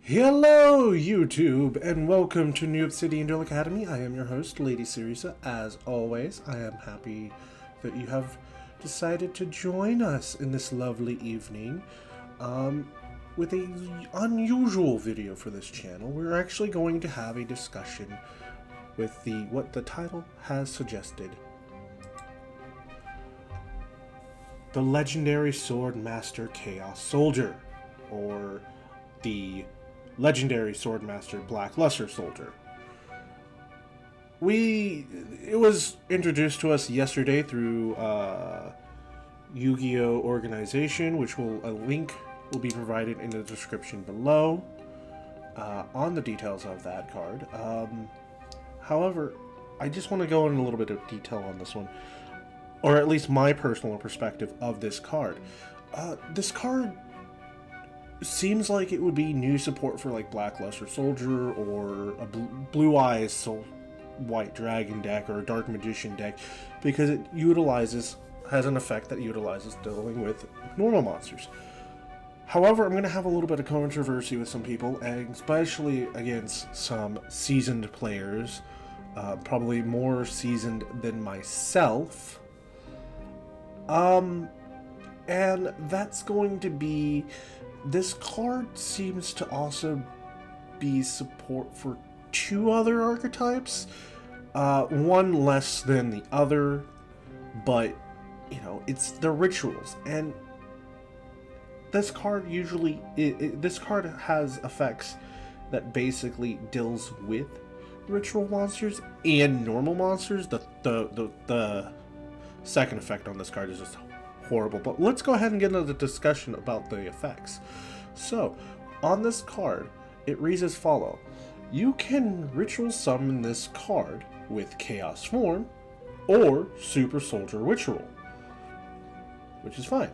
Hello, YouTube, and welcome to New Obsidian Duel Academy. I am your host, Lady Syriza. As always, I am happy that you have decided to join us in this lovely evening with an unusual video for this channel. We're actually going to have a discussion with what the title has suggested. The legendary Swordmaster Chaos Soldier, or the legendary Swordmaster Black Luster Soldier. It was introduced to us yesterday through Yu-Gi-Oh! Organization, which a link will be provided in the description below on the details of that card. However, I just want to go in a little bit of detail on this one, or at least my personal perspective of this card. This card seems like it would be new support for like Black Luster Soldier or a Blue Eyes White Dragon deck or a Dark Magician deck, because it has an effect that utilizes dealing with normal monsters. However, I'm going to have a little bit of controversy with some people, and especially against some seasoned players, probably more seasoned than myself. And that's going to be, this card seems to also be support for two other archetypes, one less than the other, but it's the rituals. And this card usually this card has effects that basically deals with ritual monsters and normal monsters. The second effect on this card is just horrible, but let's go ahead and get into the discussion about the effects. So, on this card, it reads as follow. You can ritual summon this card with Chaos Form or Super Soldier Ritual, which is fine,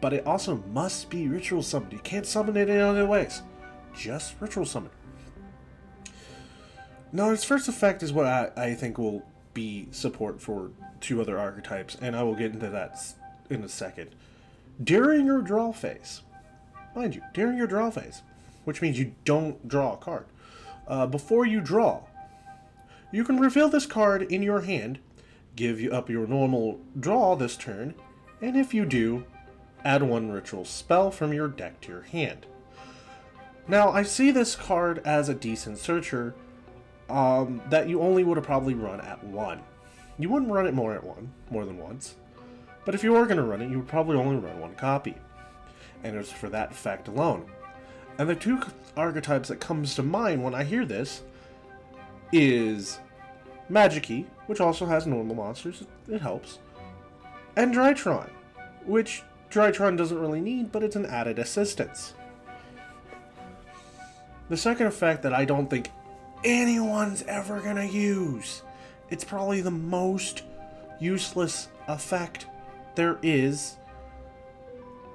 but it also must be ritual summoned. You can't summon it in other ways, just ritual summon. Now, its first effect is what I think will be support for two other archetypes, and I will get into that in a second. During your draw phase, mind you, during your draw phase, which means you don't draw a card, before you draw, you can reveal this card in your hand, give you up your normal draw this turn, and if you do, add one ritual spell from your deck to your hand. Now, I see this card as a decent searcher that you only would have probably run at one. You wouldn't run it more than once. But if you were going to run it, you would probably only run one copy. And it's for that effect alone. And the two archetypes that comes to mind when I hear this is Magic-y, which also has normal monsters, it helps, and Drytron, which Drytron doesn't really need, but it's an added assistance. The second effect that I don't think anyone's ever going to use, it's probably the most useless effect there is,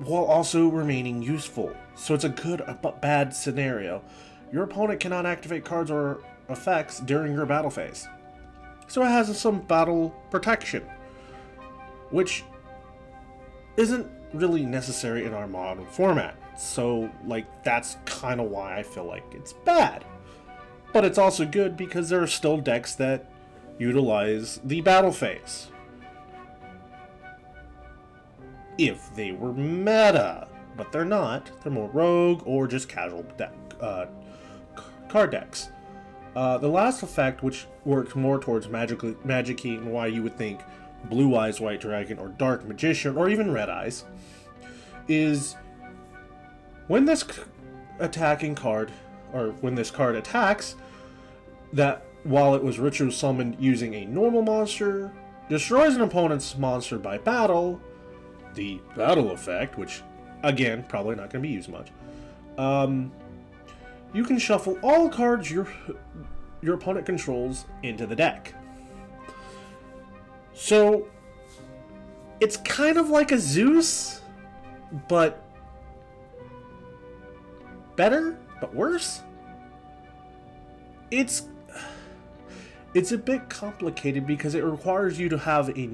while also remaining useful. So it's a good but bad scenario. Your opponent cannot activate cards or effects during your battle phase, so it has some battle protection, which isn't really necessary in our modern format. So that's kind of why I feel like it's bad. But it's also good because there are still decks that utilize the battle phase, if they were meta, but they're not. They're more rogue or just casual card decks. The last effect, which works more towards Magic-y, and why you would think Blue Eyes White Dragon or Dark Magician or even Red Eyes, is when this attacking card, or when this card attacks, that while it was ritual summoned using a normal monster, destroys an opponent's monster by battle, the battle effect, which again probably not going to be used much, you can shuffle all cards your opponent controls into the deck. So it's kind of like a Zeus, but better, but worse. It's a bit complicated because it requires you to have a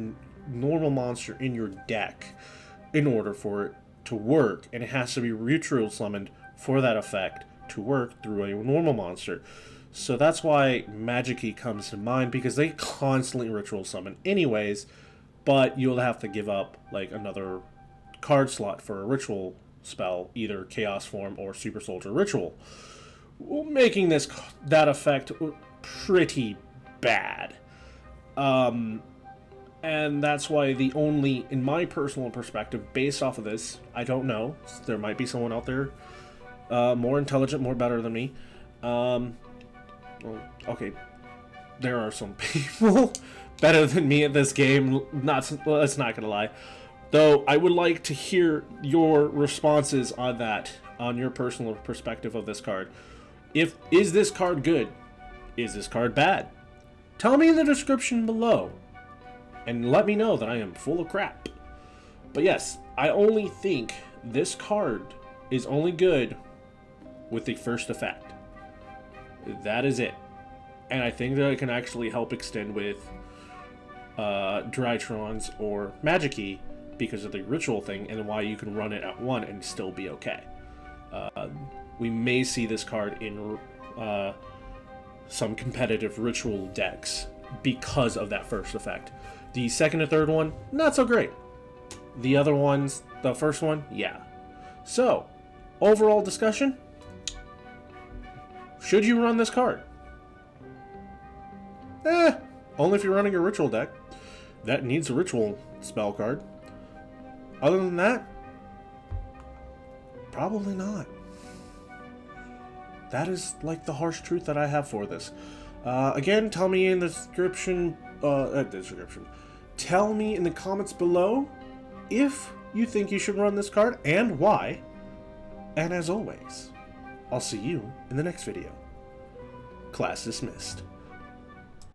normal monster in your deck in order for it to work, and it has to be ritual summoned for that effect to work through a normal monster. So that's why Magic-y comes to mind, because they constantly ritual summon anyways, but you'll have to give up like another card slot for a ritual spell, either Chaos Form or Super Soldier Ritual, making that effect pretty bad. And that's why in my personal perspective, based off of this, I don't know, there might be someone out there more intelligent, more better than me. Well, okay, there are some people better than me at this game, let's not gonna lie. Though I would like to hear your responses on that, on your personal perspective of this card. Is this card good? Is this card bad? Tell me in the description below, and let me know that I am full of crap. But yes, I only think this card is only good with the first effect. That is it. And I think that it can actually help extend with Drytrons or Magic-y because of the ritual thing, and why you can run it at 1 and still be okay. We may see this card in some competitive ritual decks because of that first effect. The second and third one, not so great. The other ones, the first one, yeah. So, overall discussion, should you run this card? Only if you're running a ritual deck that needs a ritual spell card. Other than that, probably not. That is like the harsh truth that I have for this. Again, tell me in the description, tell me in the comments below if you think you should run this card and why. And as always, I'll see you in the next video. Class dismissed.